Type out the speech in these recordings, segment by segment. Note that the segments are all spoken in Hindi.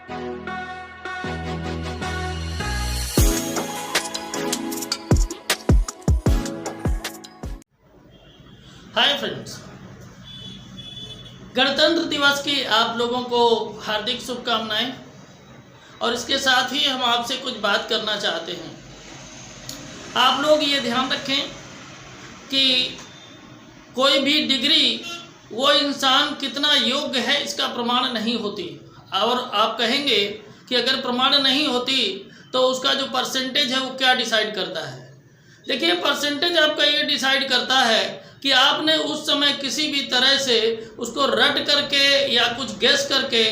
हाय फ्रेंड्स, गणतंत्र दिवस की आप लोगों को हार्दिक शुभकामनाएं। और इसके साथ ही हम आपसे कुछ बात करना चाहते हैं। आप लोग ये ध्यान रखें कि कोई भी डिग्री वो इंसान कितना योग्य है इसका प्रमाण नहीं होती। और आप कहेंगे कि अगर प्रमाण नहीं होती तो उसका जो परसेंटेज है वो क्या डिसाइड करता है। देखिए, परसेंटेज आपका ये डिसाइड करता है कि आपने उस समय किसी भी तरह से उसको रट करके या कुछ गेस करके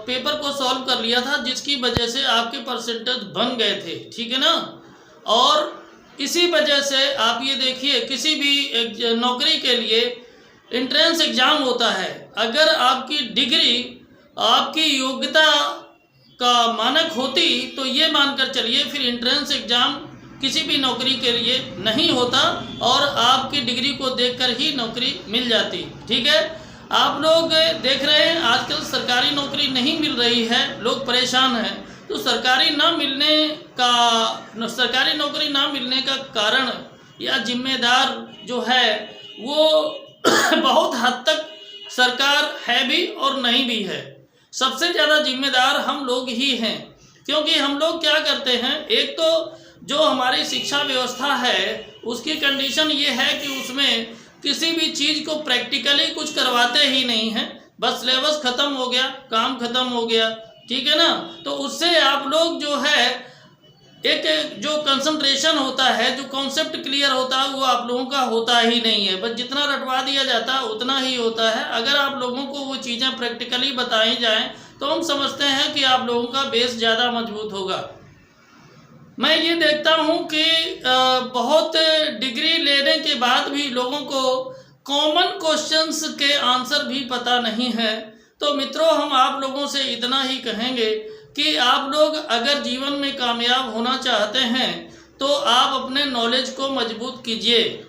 पेपर को सॉल्व कर लिया था, जिसकी वजह से आपके परसेंटेज बन गए थे। ठीक है ना। और इसी वजह से आप ये देखिए, किसी भी नौकरी के लिए एंट्रेंस एग्ज़ाम होता है। अगर आपकी डिग्री आपकी योग्यता का मानक होती तो ये मानकर चलिए फिर एंट्रेंस एग्ज़ाम किसी भी नौकरी के लिए नहीं होता और आपकी डिग्री को देखकर ही नौकरी मिल जाती। ठीक है। आप लोग देख रहे हैं आजकल सरकारी नौकरी नहीं मिल रही है, लोग परेशान हैं। तो सरकारी नौकरी ना मिलने का कारण या जिम्मेदार जो है वो बहुत हद तक सरकार है भी और नहीं भी है। सबसे ज़्यादा जिम्मेदार हम लोग ही हैं, क्योंकि हम लोग क्या करते हैं, एक तो जो हमारी शिक्षा व्यवस्था है उसकी कंडीशन ये है कि उसमें किसी भी चीज़ को प्रैक्टिकली कुछ करवाते ही नहीं हैं। बस सिलेबस ख़त्म हो गया, काम ख़त्म हो गया। ठीक है ना। तो उससे आप लोग जो है एक जो कंसंट्रेशन होता है, जो कॉन्सेप्ट क्लियर होता है, वो आप लोगों का होता ही नहीं है। बस जितना रटवा दिया जाता है उतना ही होता है। अगर आप लोगों को वो चीज़ें प्रैक्टिकली बताई जाएँ तो हम समझते हैं कि आप लोगों का बेस ज़्यादा मजबूत होगा। मैं ये देखता हूँ कि बहुत डिग्री लेने के बाद भी लोगों को कॉमन क्वेश्चंस के आंसर भी पता नहीं है। तो मित्रों, हम आप लोगों से इतना ही कहेंगे कि आप लोग अगर जीवन में कामयाब होना चाहते हैं तो आप अपने नॉलेज को मजबूत कीजिए।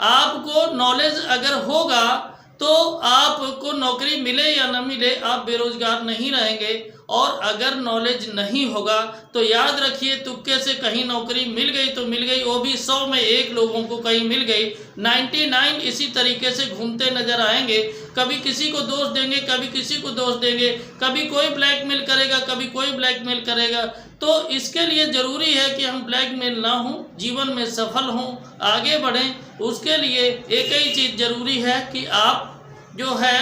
आपको नॉलेज अगर होगा तो आपको नौकरी मिले या न मिले आप बेरोजगार नहीं रहेंगे। और अगर नॉलेज नहीं होगा तो याद रखिए, तुक्के से कहीं नौकरी मिल गई तो मिल गई, वो भी 100 में 1 लोगों को कहीं मिल गई। 99 इसी तरीके से घूमते नजर आएंगे। कभी किसी को दोष देंगे, कभी किसी को दोष देंगे, कभी कोई ब्लैकमेल करेगा, कभी कोई ब्लैकमेल करेगा। तो इसके लिए ज़रूरी है कि हम ब्लैकमेल ना हों, जीवन में सफल हों, आगे बढ़ें। उसके लिए एक ही चीज़ ज़रूरी है कि आप जो है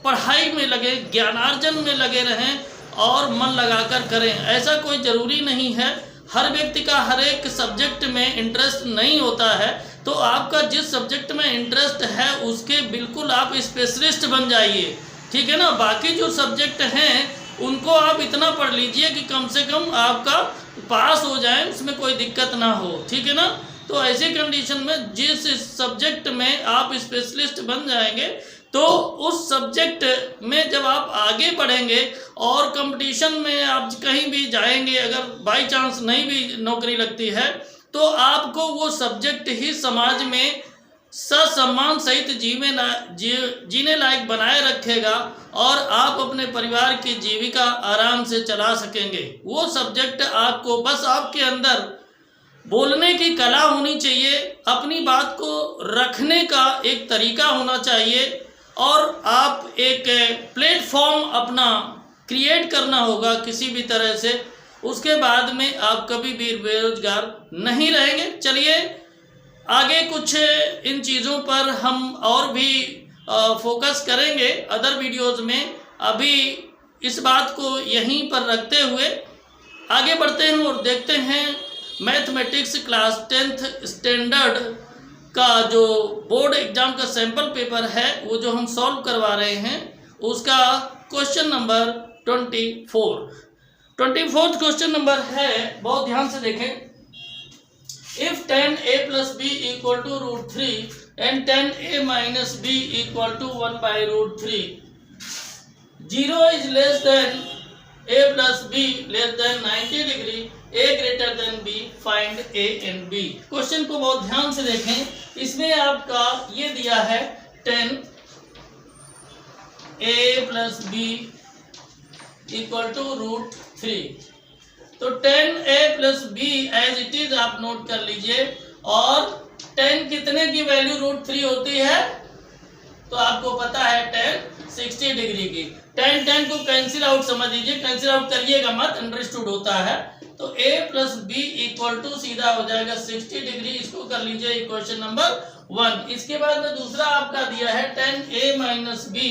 पढ़ाई में लगे, ज्ञानार्जन में लगे रहें और मन लगाकर करें। ऐसा कोई ज़रूरी नहीं है, हर व्यक्ति का हर एक सब्जेक्ट में इंटरेस्ट नहीं होता है। तो आपका जिस सब्जेक्ट में इंटरेस्ट है उसके बिल्कुल आप स्पेशलिस्ट बन जाइए। ठीक है ना। बाकी जो सब्जेक्ट हैं उनको आप इतना पढ़ लीजिए कि कम से कम आपका पास हो जाए, उसमें कोई दिक्कत ना हो। ठीक है ना। तो ऐसी कंडीशन में जिस सब्जेक्ट में आप स्पेशलिस्ट बन जाएंगे तो उस सब्जेक्ट में जब आप आगे बढ़ेंगे और कंपटीशन में आप कहीं भी जाएंगे, अगर बाई चांस नहीं भी नौकरी लगती है तो आपको वो सब्जेक्ट ही समाज में ससम्मान सहित जीने लायक बनाए रखेगा और आप अपने परिवार की जीविका आराम से चला सकेंगे। वो सब्जेक्ट आपको, बस आपके अंदर बोलने की कला होनी चाहिए, अपनी बात को रखने का एक तरीका होना चाहिए और आप एक प्लेटफॉर्म अपना क्रिएट करना होगा किसी भी तरह से। उसके बाद में आप कभी भी बेरोजगार नहीं रहेंगे। चलिए आगे कुछ इन चीज़ों पर हम और भी फोकस करेंगे अदर वीडियोज़ में। अभी इस बात को यहीं पर रखते हुए आगे बढ़ते हैं और देखते हैं मैथमेटिक्स क्लास 10th स्टैंडर्ड का जो बोर्ड एग्जाम का सैम्पल पेपर है वो जो हम सॉल्व करवा रहे हैं उसका question number 24th question number है। बहुत ध्यान से देखें। If 10a + b = √3 and 10a - b = 1/√3, 0 is less than a + b less than 90 degree, a greater than b, find a and b। Question को बहुत ध्यान से देखें। इसमें आपका ये दिया है 10a + b इक्वल टू √3। तो tan a plus B as it is आप नोट कर लीजिए। और tan कितने की वैल्यू √3 होती है? तो आपको पता है tan 60 डिग्री की। tan को कैंसिल आउट समझ लीजिए, कैंसिल आउट करिएगा मत, अंडरस्टूड होता है। तो a plus B equal to सीधा हो जाएगा 60 डिग्री। इसको कर लीजिए इक्वेशन नंबर 1। इसके बाद में दूसरा आपका दिया है tan a minus B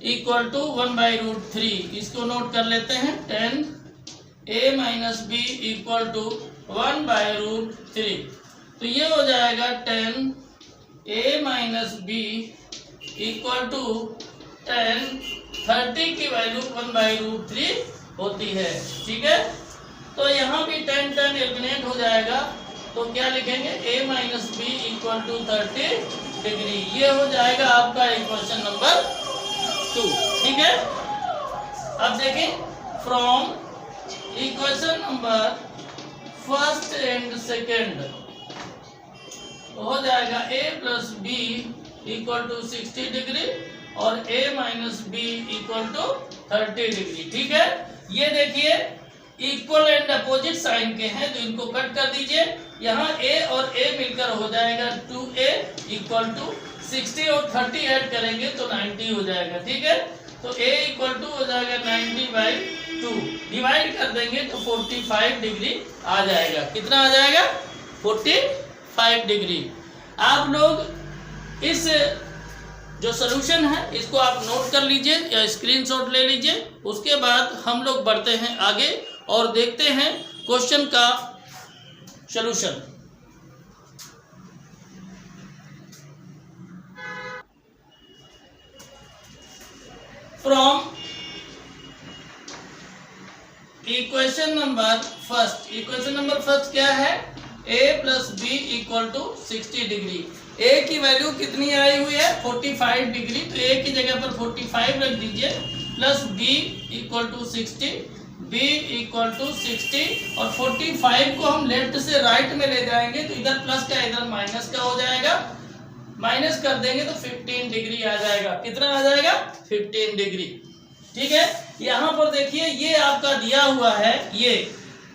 equal to 1/√3। इसको नोट कर लेते हैं, tan a minus B equal to 1/√3। तो ये हो जाएगा tan a minus B equal to tan 30 की वैल्यू 1/√3 होती है। ठीक है, तो यहाँ भी tan एलिमिनेट हो जाएगा। तो क्या लिखेंगे, a minus B equal to 30 degree. ये हो जाएगा आपका इक्वेशन नंबर 2। ठीक है, अब देखें from equation number first and second हो जाएगा a plus B equal to 60 degree और a minus B equal to 30 degree. ठीक है, ये देखिए इक्वल एंड अपोजिट साइन के हैं, तो इनको कट कर दीजिए। यहाँ a और a मिलकर हो जाएगा 2a इक्वल टू 60 और 30 ऐड करेंगे तो 90 हो जाएगा। ठीक है, तो a इक्वल टू हो जाएगा 90/2, डिवाइड कर देंगे तो 45 डिग्री आ जाएगा। कितना आ जाएगा? 45 डिग्री। आप लोग इस जो सॉल्यूशन है इसको आप नोट कर लीजिए या स्क्रीनशॉट ले लीजिए। उसके बाद हम लोग बढ़ते हैं आगे और देखते हैं क्वेश्चन का solution. From equation number first, equation number first क्या है? a plus B equal to 60 degree. a की वैल्यू कितनी आई हुई है? 45 डिग्री। तो a की जगह पर 45 रख दीजिए, plus b equal to 60, b equal to 60 और 45 को हम लेफ्ट से राइट में ले जाएंगे तो इधर प्लस का इधर माइनस का हो जाएगा। माइनस कर देंगे तो 15 डिग्री आ जाएगा। कितना आ जाएगा? 15 डिग्री। ठीक है, यहाँ पर देखिए ये आपका दिया हुआ है। ये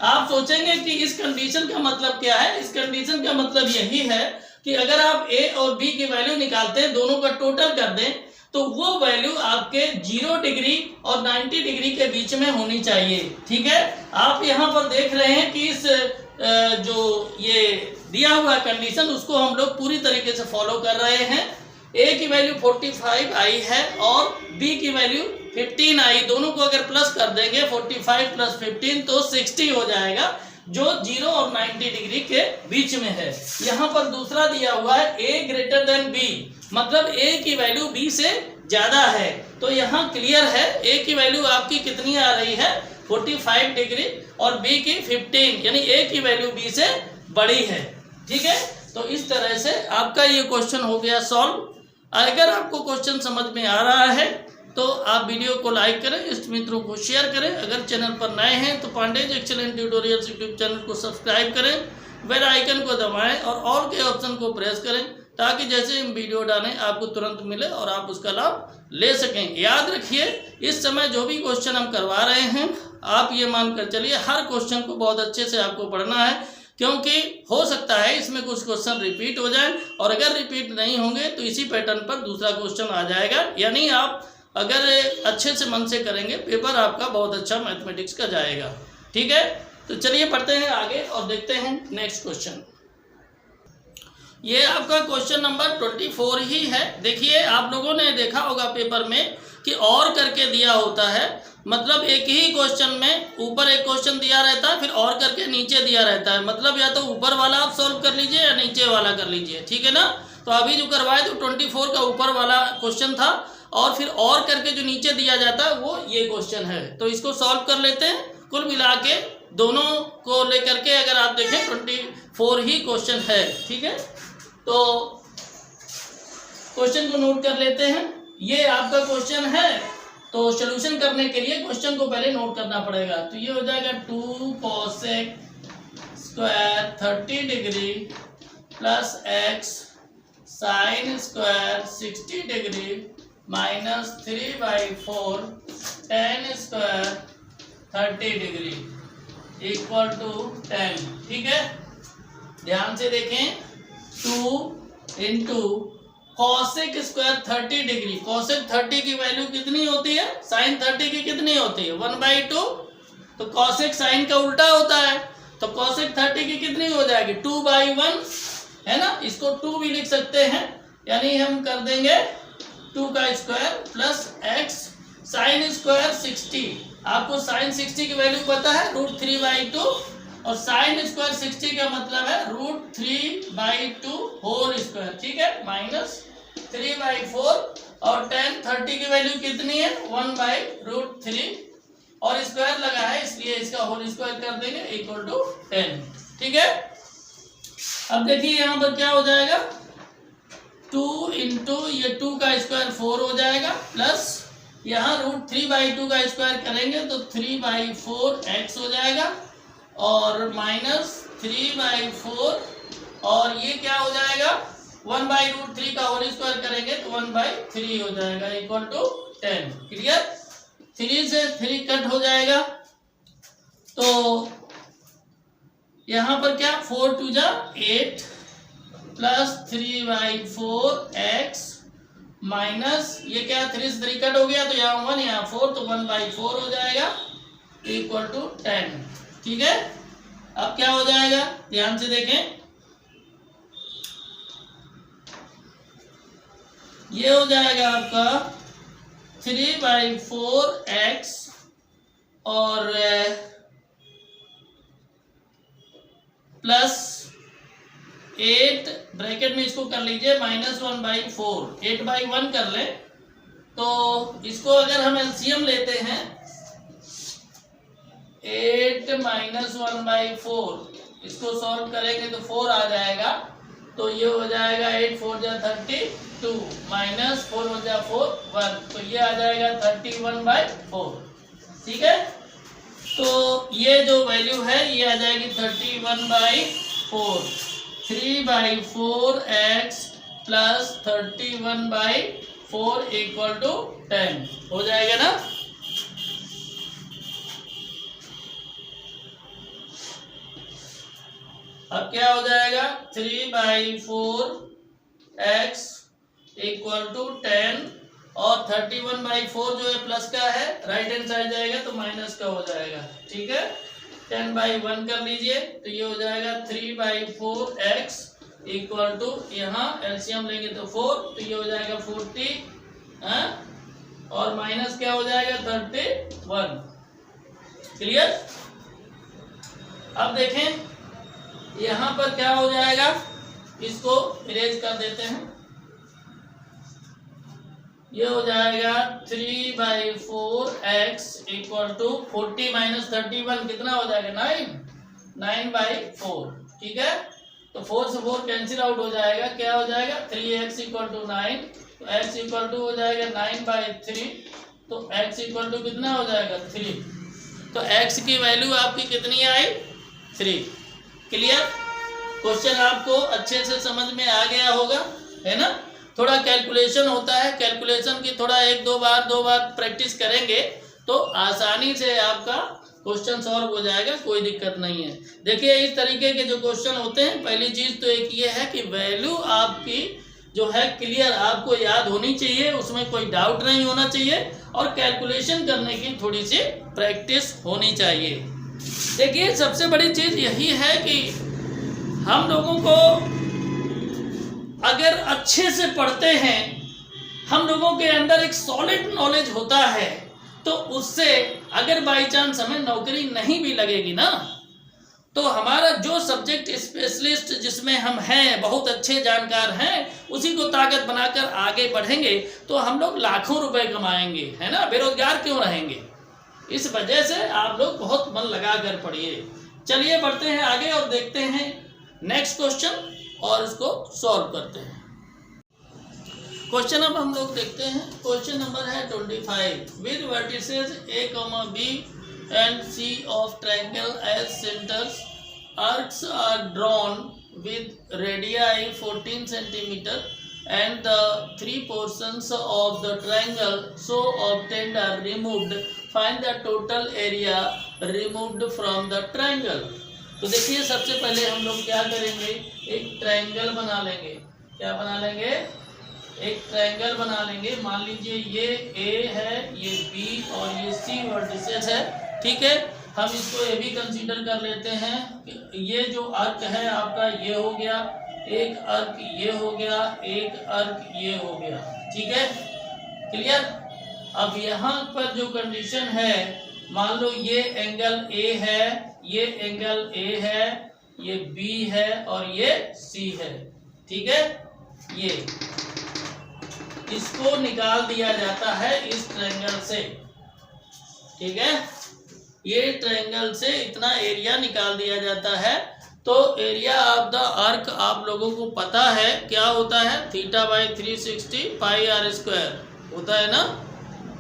आप सोचेंगे कि इस कंडीशन का मतलब क्या है? इस कंडीशन का मतलब यही है कि अगर आप a और b की वैल्यू निकालते हैं, दोनों का टोटल कर दें, तो वो वैल्यू आपके 0 डिग्री और 90 डिग्री के बीच में होनी चाहिए। ठीक है, आप यहाँ पर देख रहे हैं कि इस जो ये दिया हुआ कंडीशन उसको हम लोग पूरी तरीके से फॉलो कर रहे हैं। a की वैल्यू 45 आई है और b की वैल्यू 15 आई। दोनों को अगर प्लस कर देंगे 45 प्लस 15 तो 60 हो जाएगा, जो 0 और 90 डिग्री के बीच में है। यहाँ पर दूसरा दिया हुआ है a ग्रेटर देन b, मतलब a की वैल्यू b से ज्यादा है। तो यहाँ क्लियर है a की वैल्यू आपकी कितनी आ रही है? 45 डिग्री और b की 15, यानी a की वैल्यू b से बड़ी है। ठीक है, तो इस तरह से आपका ये क्वेश्चन हो गया सॉल्व। अगर आपको क्वेश्चन समझ में आ रहा है तो आप वीडियो को लाइक करें, इष्ट मित्रों को शेयर करें। अगर चैनल पर नए हैं तो Pandey's excellent tutorials YouTube channel को सब्सक्राइब करें, बेल आइकन को दबाएं और ऑल के ऑप्शन को प्रेस करें, ताकि जैसे हम वीडियो डालें आपको तुरंत मिले और आप उसका लाभ ले सकें। याद रखिए, इस समय जो भी क्वेश्चन हम करवा रहे हैं, आप ये मानकर चलिए हर क्वेश्चन को बहुत अच्छे से आपको पढ़ना है, क्योंकि हो सकता है इसमें कुछ क्वेश्चन रिपीट हो जाए, और अगर रिपीट नहीं होंगे तो इसी पैटर्न पर दूसरा क्वेश्चन आ जाएगा। यानी आप अगर अच्छे से मन से करेंगे, पेपर आपका बहुत अच्छा मैथमेटिक्स का जाएगा। ठीक है, तो चलिए पढ़ते हैं आगे और देखते हैं नेक्स्ट क्वेश्चन। ये आपका क्वेश्चन नंबर 24 ही है। देखिए, आप लोगों ने देखा होगा पेपर में कि और करके दिया होता है, मतलब एक ही क्वेश्चन में ऊपर एक क्वेश्चन दिया रहता है, फिर और करके नीचे दिया रहता है। मतलब या तो ऊपर वाला आप सॉल्व कर लीजिए या नीचे वाला कर लीजिए। ठीक है ना, तो अभी जो करवाए तो 24 का ऊपर वाला क्वेश्चन था, और फिर और करके जो नीचे दिया जाता है वो ये क्वेश्चन है। तो इसको सॉल्व कर लेते हैं। कुल मिला के दोनों को लेकर के अगर आप देखें 24 ही क्वेश्चन है। ठीक है, तो क्वेश्चन को नोट कर लेते हैं। ये आपका क्वेश्चन है, तो सॉल्यूशन करने के लिए क्वेश्चन को पहले नोट करना पड़ेगा। तो ये हो जाएगा 2 cosec square 30 degree plus x sine square 60 degree minus 3/4 tan square 30 degree equal to 10। ठीक है, ध्यान से देखें, 2 into cosec square 30 degree. Cosec 30 की वैल्यू कितनी होती है? साइन 30 की कितनी होती है? 1/2। तो कॉसेक साइन का उल्टा होता है, तो कॉसेक 30 की कितनी हो जाएगी? 2/1 है ना। इसको 2 भी लिख सकते हैं, यानी हम कर देंगे 2 का square plus x sine square 60। आपको साइन 60 की वैल्यू पता है, √3/2, और साइन स्क्वायर 60 का मतलब है √3/2 होल स्क्वायर। ठीक है, माइनस 3/4, और 30 की वैल्यू कितनी है? 1/√3, और स्क्वायर लगा है इसलिए इसका होल स्क्वायर कर देंगे इक्वल टू 10। ठीक है, अब देखिए यहाँ पर क्या हो जाएगा, 2 इंटू ये 2 का स्क्वायर 4 हो जाएगा, प्लस यहाँ √3/2 का स्क्वायर करेंगे तो 3/4x हो जाएगा, और माइनस 3/4, और ये क्या हो जाएगा, 1/√3 का होल स्क्वायर करेंगे तो 1/3 हो जाएगा इक्वल टू 10। क्लियर? 3 से 3 कट हो जाएगा, तो यहाँ पर क्या, 4 2 जा 8 प्लस 3/4x माइनस ये क्या, 3 से 3 कट हो गया तो यहाँ 1 यहाँ 4, तो 1/4 हो जाएगा इक्वल टू 10। ठीक है, अब क्या हो जाएगा, ध्यान से देखें, ये हो जाएगा आपका 3/4x और प्लस 8 ब्रैकेट में इसको कर लीजिए माइनस 1/4, 8/1 कर ले, तो इसको अगर हम एलसीएम लेते हैं 8 माइनस 1/4, इसको सॉल्व करेंगे तो 4 आ जाएगा, तो ये हो जाएगा 8 4 जा 32 माइनस 4 हो जा 4 1, तो ये आ जाएगा 31/4। ठीक है, तो ये जो वैल्यू है ये आ जाएगी 31/4, 3/4x प्लस 31/4 इक्वल टू 10 हो जाएगा ना। अब क्या हो जाएगा, 3/4x इक्वल टू 10, और 31/4 जो है प्लस का है, राइट हैंड साइड जाएगा तो माइनस का हो जाएगा। ठीक है, 10/1 कर लीजिए तो ये हो जाएगा 3/4x इक्वल टू, यहाँ एलसीएम लेंगे तो 4, तो ये हो जाएगा 40 और माइनस क्या हो जाएगा 31। क्लियर? अब देखें यहाँ पर क्या हो जाएगा, इसको इरेज कर देते हैं, ये हो जाएगा 3/4x इक्वल टू 40 माइनस 31 कितना हो जाएगा, 9/4। ठीक है, तो 4 से 4 कैंसिल आउट हो जाएगा, क्या हो जाएगा 3x इक्वल टू 9, तो x इक्वल टू हो जाएगा 9/3, तो x इक्वल टू कितना हो जाएगा 3, तो x की वैल्यू आपकी कितनी आई 3। क्लियर? क्वेश्चन आपको अच्छे से समझ में आ गया होगा, है ना। थोड़ा कैलकुलेशन होता है, कैलकुलेशन की थोड़ा 1-2 बार प्रैक्टिस करेंगे तो आसानी से आपका क्वेश्चन सॉल्व हो जाएगा, कोई दिक्कत नहीं है। देखिए इस तरीके के जो क्वेश्चन होते हैं, पहली चीज तो एक ये है कि वैल्यू आपकी जो है क्लियर आपको याद होनी चाहिए, उसमें कोई डाउट नहीं होना चाहिए, और कैलकुलेशन करने की थोड़ी सी प्रैक्टिस होनी चाहिए। देखिए सबसे बड़ी चीज यही है कि हम लोगों को अगर अच्छे से पढ़ते हैं, हम लोगों के अंदर एक सॉलिड नॉलेज होता है, तो उससे अगर बाई चांस हमें नौकरी नहीं भी लगेगी ना, तो हमारा जो सब्जेक्ट स्पेशलिस्ट जिसमें हम हैं, बहुत अच्छे जानकार हैं, उसी को ताकत बनाकर आगे बढ़ेंगे तो हम लोग लाखों रुपए कमाएंगे, है ना। बेरोजगार क्यों रहेंगे? इस वजह से आप लोग बहुत मन लगा कर पढ़िए। चलिए बढ़ते हैं आगे और देखते हैं नेक्स्ट क्वेश्चन और इसको सॉल्व करते हैं। क्वेश्चन अब हम लोग देखते हैं, क्वेश्चन नंबर है 25। With vertices A, B and C of triangle as centers, arcs are drawn with radii 14 centimeter and the 3 portions of the triangle so obtained are removed find the total area removed from the triangle. तो देखिए सबसे पहले हम लोग क्या करेंगे, एक ट्रायंगल बना लेंगे। क्या बना लेंगे, एक ट्रायंगल बना लेंगे। मान लीजिए ये ए है, ये बी और ये सी वर्टिसेस है, ठीक है। हम इसको ये भी कंसीडर कर लेते हैं कि ये जो अर्क है आपका ये हो गया, एक अर्क ये हो गया, एक अर्क ये हो गया, ठीक है, क्लियर। अब यहाँ पर जो कंडीशन है, मान लो ये एंगल ए है, ये एंगल ए है, ये बी है और ये सी है, ठीक है। ये इसको निकाल दिया जाता है इस ट्रायंगल से, ठीक है। ये ट्रायंगल से इतना एरिया निकाल दिया जाता है। तो एरिया ऑफ द आर्क आप लोगों को पता है क्या होता है, θ/360 πr² होता है ना,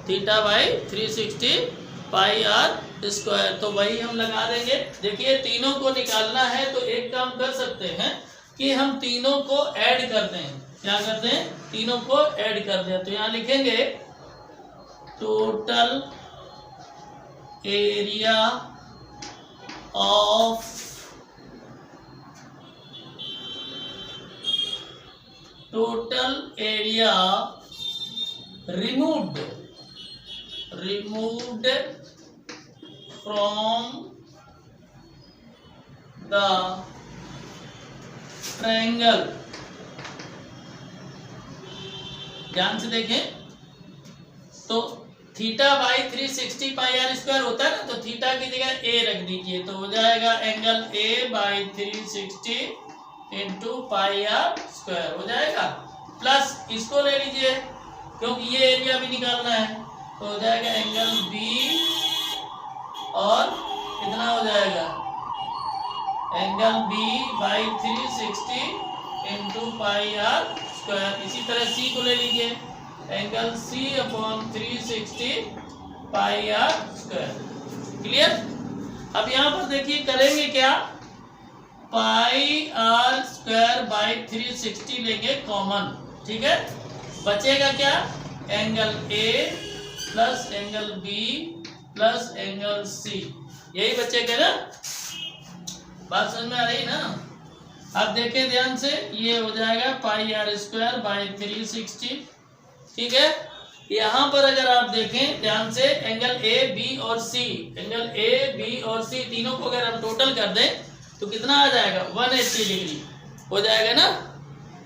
θ/360 πr²। तो वही हम लगा देंगे। देखिए तीनों को निकालना है तो एक काम कर सकते हैं कि हम तीनों को ऐड करते हैं। क्या करते हैं, तीनों को ऐड कर दें। तो यहाँ लिखेंगे total area of total area removed from the triangle. ध्यान से देखें तो θ/360 πr² होता है ना, तो थीटा की जगह ए रख दीजिए तो हो जाएगा एंगल A/360 इंटू πr² हो जाएगा। प्लस इसको ले लीजिए क्योंकि ये एरिया भी निकालना है, तो हो जाएगा एंगल बी और कितना हो जाएगा, एंगल B/360 इंटू πr²। इसी तरह सी को ले लीजिए, एंगल C/360 πr²। क्लियर। अब यहाँ पर देखिए करेंगे क्या, πr²/360 लेंगे कॉमन, ठीक है। बचेगा क्या, angle A plus angle B plus angle C, यही बचेगा ना। बात समझ में आ रही ना। अब देखें ध्यान से, ये हो जाएगा πr²/360, ठीक है। यहाँ पर अगर आप देखें ध्यान से, एंगल A B और C, एंगल A B और C तीनों को अगर हम टोटल कर दें तो कितना आ जाएगा, 180 डिग्री हो जाएगा ना।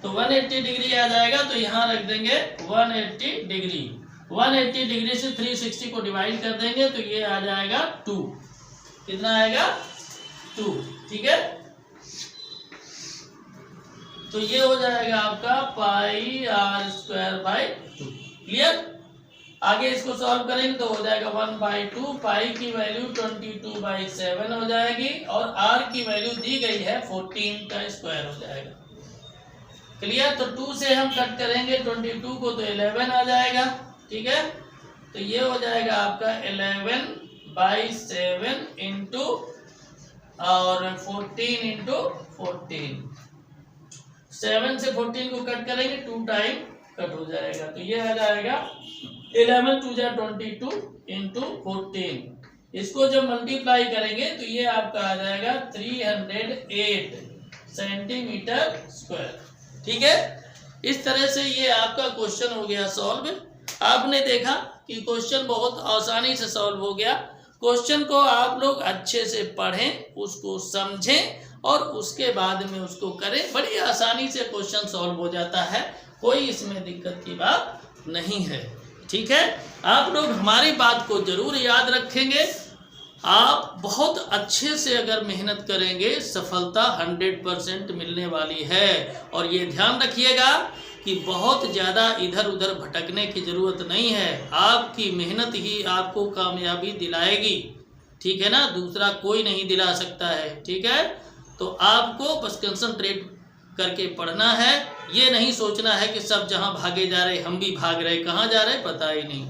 तो 180 डिग्री आ जाएगा, तो यहाँ रख देंगे 180 डिग्री। 180 डिग्री से 360 को डिवाइड कर देंगे तो ये आ जाएगा 2। कितना आएगा, 2, ठीक है। तो ये हो जाएगा आपका πr²/2। क्लियर। आगे इसको सॉल्व करेंगे तो हो जाएगा 1/2, पाई की वैल्यू 22/7 हो जाएगी और r की वैल्यू दी गई है 14 का स्क्वायर हो जाएगा। क्लियर। तो 2 से हम कट करेंगे 22 को तो 11 आ जाएगा, ठीक है। तो ये हो जाएगा आपका 11/7 इंटू और 14 इंटू 14। 7 से 14 को कट करेंगे 2 टाइम कट हो जाएगा, तो ये आ जाएगा 11 2 जा 22 इंटू 14। इसको जब मल्टीप्लाई करेंगे तो ये आपका आ जाएगा 308 सेंटीमीटर स्क्वायर, ठीक है। इस तरह से ये आपका क्वेश्चन हो गया सॉल्व। आपने देखा कि क्वेश्चन बहुत आसानी से सॉल्व हो गया। क्वेश्चन को आप लोग अच्छे से पढ़ें, उसको समझें और उसके बाद में उसको करें। बड़ी आसानी से क्वेश्चन सॉल्व हो जाता है, कोई इसमें दिक्कत की बात नहीं है, ठीक है। आप लोग हमारी बात को जरूर याद रखेंगे। आप बहुत अच्छे से अगर मेहनत करेंगे सफलता 100% मिलने वाली है। और ये ध्यान रखिएगा कि बहुत ज़्यादा इधर उधर भटकने की ज़रूरत नहीं है। आपकी मेहनत ही आपको कामयाबी दिलाएगी, ठीक है ना, दूसरा कोई नहीं दिला सकता है, ठीक है। तो आपको बस कंसंट्रेट करके पढ़ना है। ये नहीं सोचना है कि सब जहाँ भागे जा रहे हम भी भाग रहे, कहाँ जा रहे पता ही नहीं।